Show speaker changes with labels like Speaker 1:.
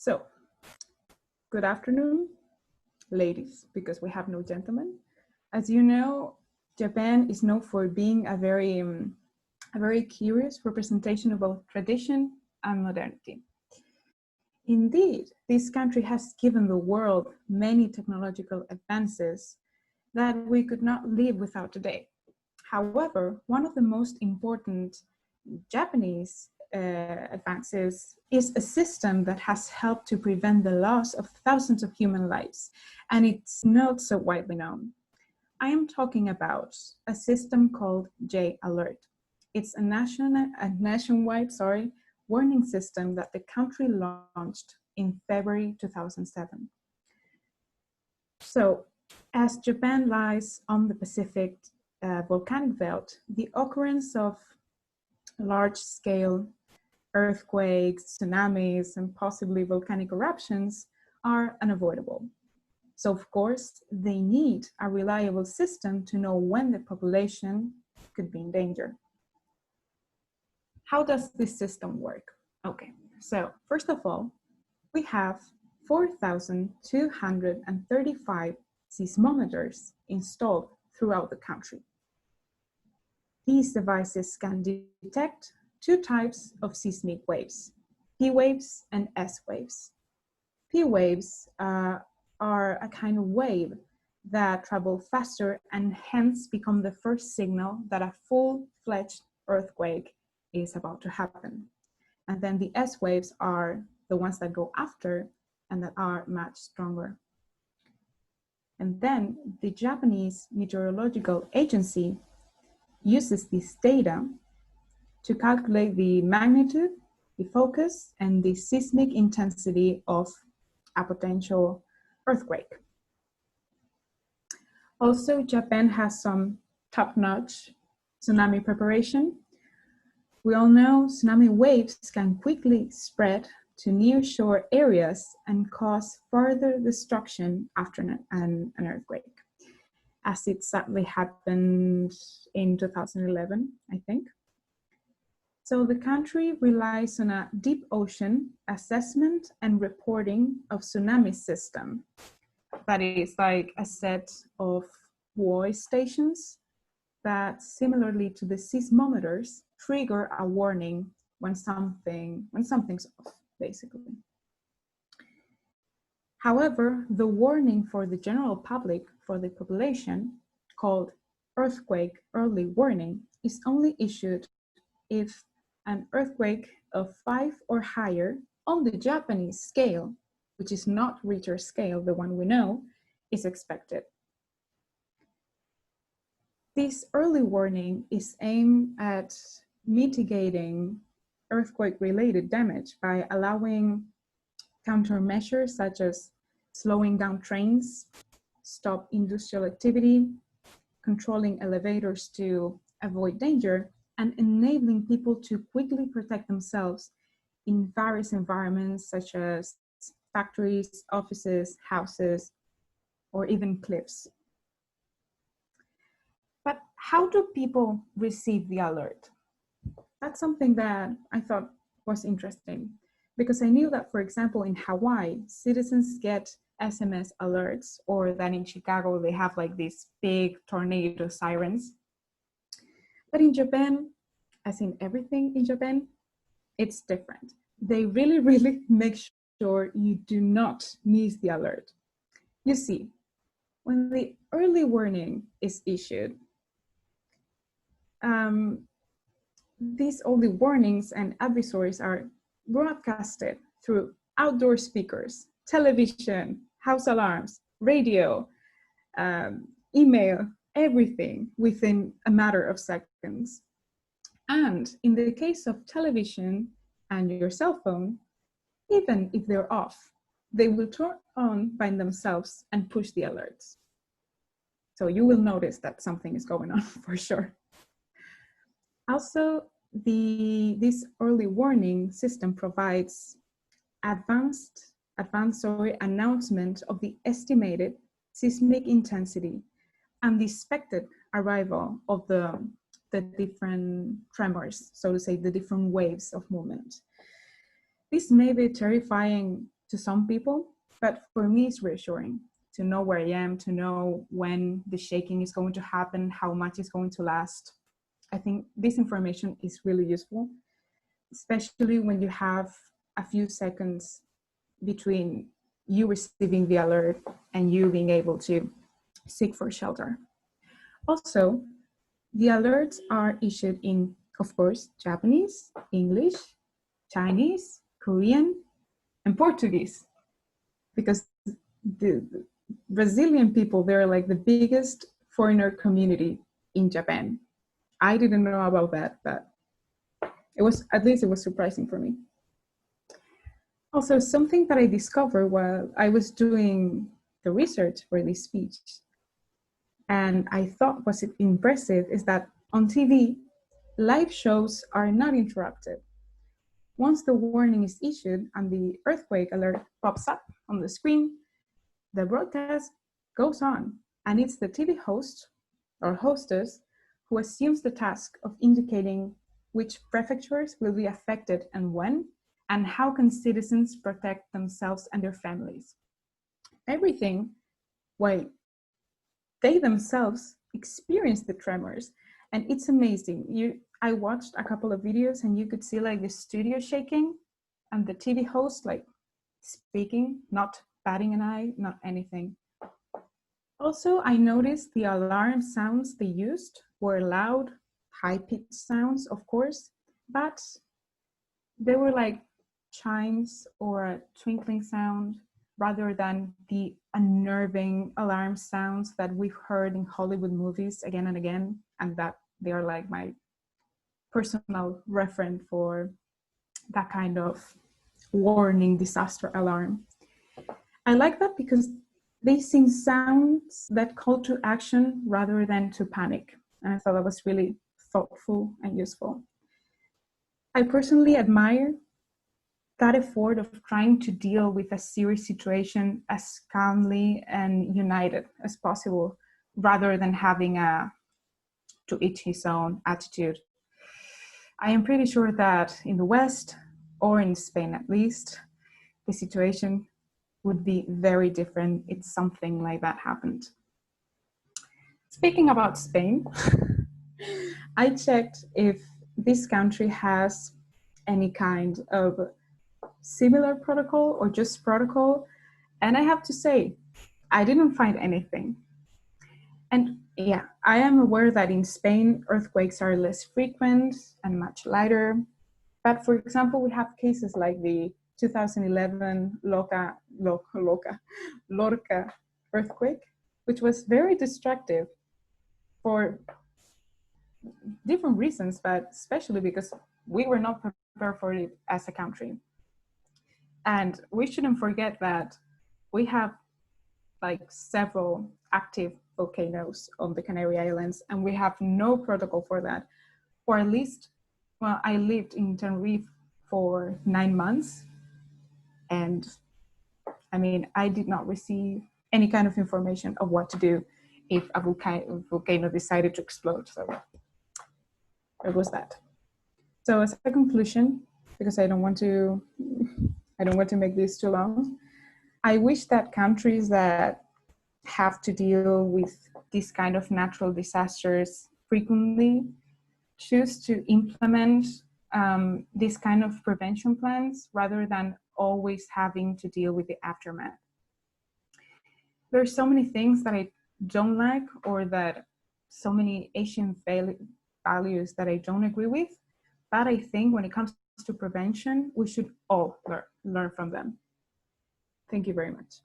Speaker 1: So, good afternoon, ladies, because we have no gentlemen. As you know, Japan is known for being a very curious representation of both tradition and modernity. Indeed, this country has given the world many technological advances that we could not live without today. However, one of the most important Japanese advances is a system that has helped to prevent the loss of thousands of human lives, and it's not so widely known. I am talking about a system called J Alert. It's a nationwide warning system that the country launched in February 2007. So, as Japan lies on the Pacific volcanic belt, the occurrence of large-scale earthquakes, tsunamis, and possibly volcanic eruptions are unavoidable. So, of course, they need a reliable system to know when the population could be in danger. How does this system work? Okay, so first of all, we have 4,235 seismometers installed throughout the country. These devices can detect two types of seismic waves, P waves and S waves. P waves are a kind of wave that travel faster and hence become the first signal that a full-fledged earthquake is about to happen. And then the S waves are the ones that go after and that are much stronger. And then the Japanese Meteorological Agency uses this data to calculate the magnitude, the focus, and the seismic intensity of a potential earthquake. Also, Japan has some top-notch tsunami preparation. We all know tsunami waves can quickly spread to near-shore areas and cause further destruction after an earthquake, as it sadly happened in 2011, I think. So the country relies on a deep ocean assessment and reporting of tsunami system. That is like a set of buoys stations that, similarly to the seismometers, trigger a warning when something's off, basically. However, the warning for the general public, for the population, called earthquake early warning, is only issued if an earthquake of 5 or higher on the Japanese scale, which is not Richter scale, the one we know, is expected. This early warning is aimed at mitigating earthquake-related damage by allowing countermeasures such as slowing down trains, stop industrial activity, controlling elevators to avoid danger, and enabling people to quickly protect themselves in various environments such as factories, offices, houses, or even cliffs. But how do people receive the alert? That's something that I thought was interesting, because I knew that, for example, in Hawaii, citizens get SMS alerts, or that in Chicago, they have like these big tornado sirens. But in Japan, as in everything in Japan, it's different. They really make sure you do not miss the alert. You see, when the early warning is issued, these early warnings and advisories are broadcasted through outdoor speakers, television, house alarms, radio, email, everything within a matter of seconds. And in the case of television and your cell phone, even if they're off, they will turn on by themselves and push the alerts. So you will notice that something is going on for sure. Also, this early warning system provides advanced announcement of the estimated seismic intensity and the expected arrival of the different tremors, so to say, the different waves of movement. This may be terrifying to some people, but for me it's reassuring to know where I am, to know when the shaking is going to happen, how much it's going to last. I think this information is really useful, especially when you have a few seconds between you receiving the alert and you being able to seek for shelter. Also, the alerts are issued in, of course, Japanese, English, Chinese, Korean, and Portuguese, because the Brazilian people, they're like the biggest foreigner community in Japan. I didn't know about that, but it was, at least it was surprising for me. Also, something that I discovered while I was doing the research for this speech, and I thought was impressive, is that on TV, live shows are not interrupted. Once the warning is issued and the earthquake alert pops up on the screen, the broadcast goes on, and it's the TV host or hostess who assumes the task of indicating which prefectures will be affected and when, and how can citizens protect themselves and their families. Everything while they themselves experience the tremors, and it's amazing. I watched a couple of videos and you could see like the studio shaking and the TV host like speaking, not batting an eye, not anything. Also, I noticed the alarm sounds they used were loud, high-pitched sounds, of course, but they were like chimes or a twinkling sound rather than the unnerving alarm sounds that we've heard in Hollywood movies again and again, and that they are like my personal reference for that kind of warning disaster alarm. I like that because they sing sounds that call to action rather than to panic. And I thought that was really thoughtful and useful. I personally admire that effort of trying to deal with a serious situation as calmly and united as possible, rather than having a to each his own attitude. I am pretty sure that in the West, or in Spain at least, the situation would be very different if something like that happened. Speaking about Spain, I checked if this country has any kind of similar protocol or just protocol, and I have to say, I didn't find anything. And yeah, I am aware that in Spain, earthquakes are less frequent and much lighter. But for example, we have cases like the 2011 Lorca earthquake, which was very destructive for different reasons, but especially because we were not prepared for it as a country. And we shouldn't forget that we have like several active volcanoes on the Canary Islands, and we have no protocol for that. Or at least, well, I lived in Tenerife for 9 months, and I mean, I did not receive any kind of information of what to do if a volcano decided to explode. So it was that. So as a conclusion, because I don't want to make this too long, I wish that countries that have to deal with this kind of natural disasters frequently choose to implement this kind of prevention plans rather than always having to deal with the aftermath. There's so many things that I don't like, or that so many Asian values that I don't agree with, but I think when it comes to prevention, we should all learn from them. Thank you very much.